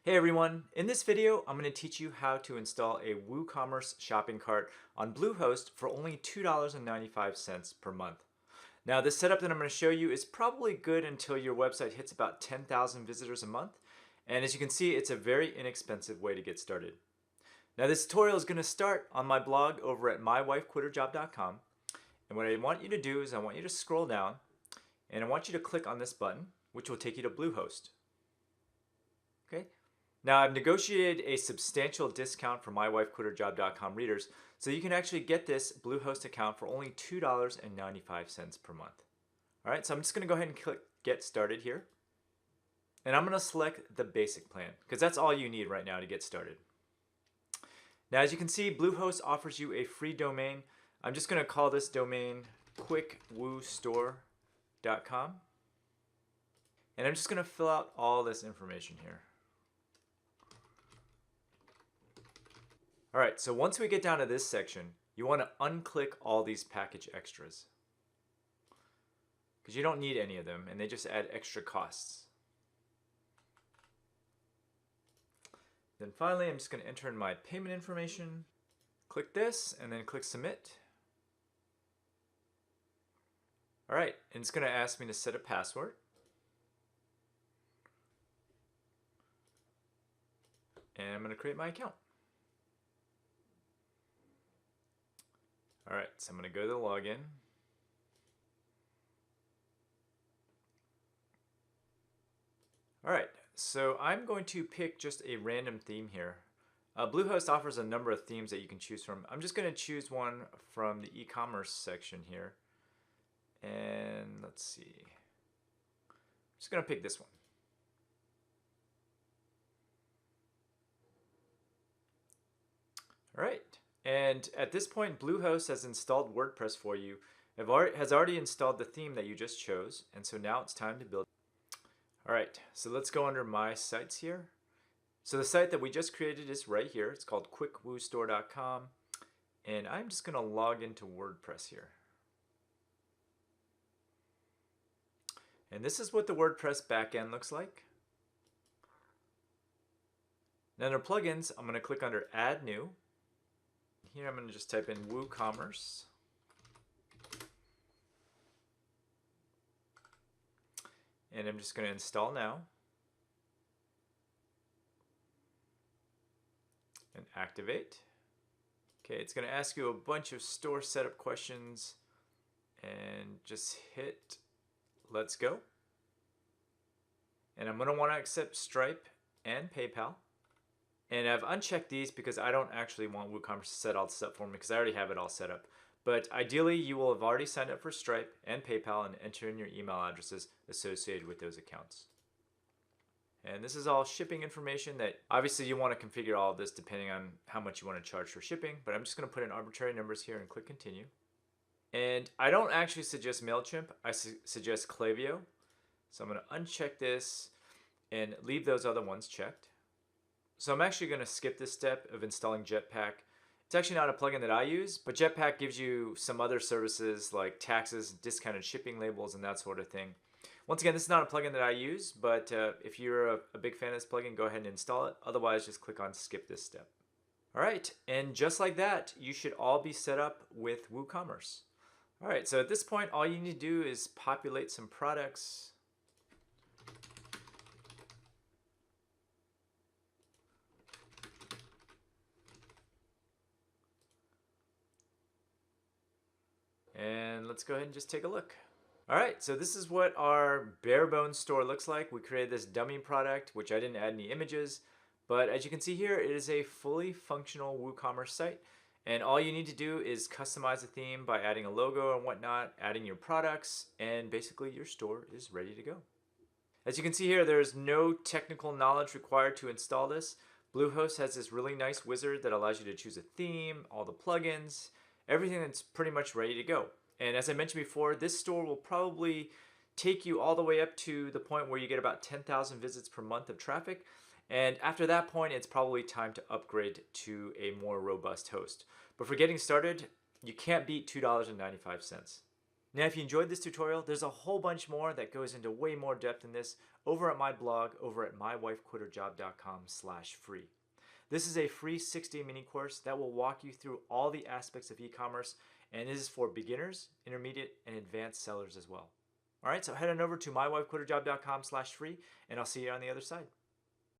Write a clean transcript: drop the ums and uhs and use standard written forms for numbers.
Hey everyone, in this video I'm going to teach you how to install a WooCommerce shopping cart on Bluehost for only $2.95 per month. Now this setup that I'm going to show you is probably good until your website hits about 10,000 visitors a month, and as you can see it's a very inexpensive way to get started. Now this tutorial is going to start on my blog over at mywifequitherjob.com, and what I want you to do is I want you to scroll down and I want you to click on this button which will take you to Bluehost. Okay? Now I've negotiated a substantial discount for mywifequitherjob.com readers, so you can actually get this Bluehost account for only $2.95 per month. All right, so I'm just going to go ahead and click Get Started here. And I'm going to select the basic plan because that's all you need right now to get started. Now as you can see, Bluehost offers you a free domain. I'm just going to call this domain quickwoostore.com. And I'm just going to fill out all this information here. Alright, so once we get down to this section, you want to unclick all these package extras, because you don't need any of them and they just add extra costs. Then finally, I'm just going to enter in my payment information, click this, and then click Submit. Alright, and it's going to ask me to set a password. And I'm going to create my account. Alright, so I'm going to go to the login. Alright, so I'm going to pick just a random theme here. Bluehost offers a number of themes that you can choose from. I'm just going to choose one from the Ecommerce section here. And let's see. I'm just going to pick this one. Alright. And at this point, Bluehost has installed WordPress for you, has already installed the theme that you just chose, and so now it's time to build. Alright, so let's go under My Sites here. So the site that we just created is right here. It's called quickwoostore.com, and I'm just going to log into WordPress here. And this is what the WordPress backend looks like. Now under Plugins, I'm going to click under Add New. Here I'm going to just type in WooCommerce. And I'm just going to install now. And activate. Okay, it's going to ask you a bunch of store setup questions. And just hit Let's Go. And I'm going to want to accept Stripe and PayPal. And I've unchecked these because I don't actually want WooCommerce to set all this up for me because I already have it all set up. But ideally, you will have already signed up for Stripe and PayPal and enter in your email addresses associated with those accounts. And this is all shipping information that obviously you want to configure all of this depending on how much you want to charge for shipping. But I'm just going to put in arbitrary numbers here and click Continue. And I don't actually suggest MailChimp. I suggest Klaviyo. So I'm going to uncheck this and leave those other ones checked. So I'm actually going to skip this step of installing Jetpack. It's actually not a plugin that I use, but Jetpack gives you some other services like taxes, discounted shipping labels, and that sort of thing. Once again, this is not a plugin that I use, but if you're a big fan of this plugin, go ahead and install it. Otherwise, just click on skip this step. All right, and just like that, you should all be set up with WooCommerce. All right, so at this point, all you need to do is populate some products. And let's go ahead and just take a look. All right, so this is what our bare bones store looks like. We created this dummy product, which I didn't add any images, but as you can see here, it is a fully functional WooCommerce site. And all you need to do is customize the theme by adding a logo and whatnot, adding your products, and basically your store is ready to go. As you can see here, there is no technical knowledge required to install this. Bluehost has this really nice wizard that allows you to choose a theme, all the plugins, everything that's pretty much ready to go. And as I mentioned before, this store will probably take you all the way up to the point where you get about 10,000 visits per month of traffic. And after that point, it's probably time to upgrade to a more robust host. But for getting started, you can't beat $2.95. Now, if you enjoyed this tutorial, there's a whole bunch more that goes into way more depth than this over at my blog over at mywifequitherjob.com/free. This is a free 6-day mini course that will walk you through all the aspects of e-commerce, and this is for beginners, intermediate, and advanced sellers as well. All right, so head on over to mywifequitherjob.com/free, and I'll see you on the other side.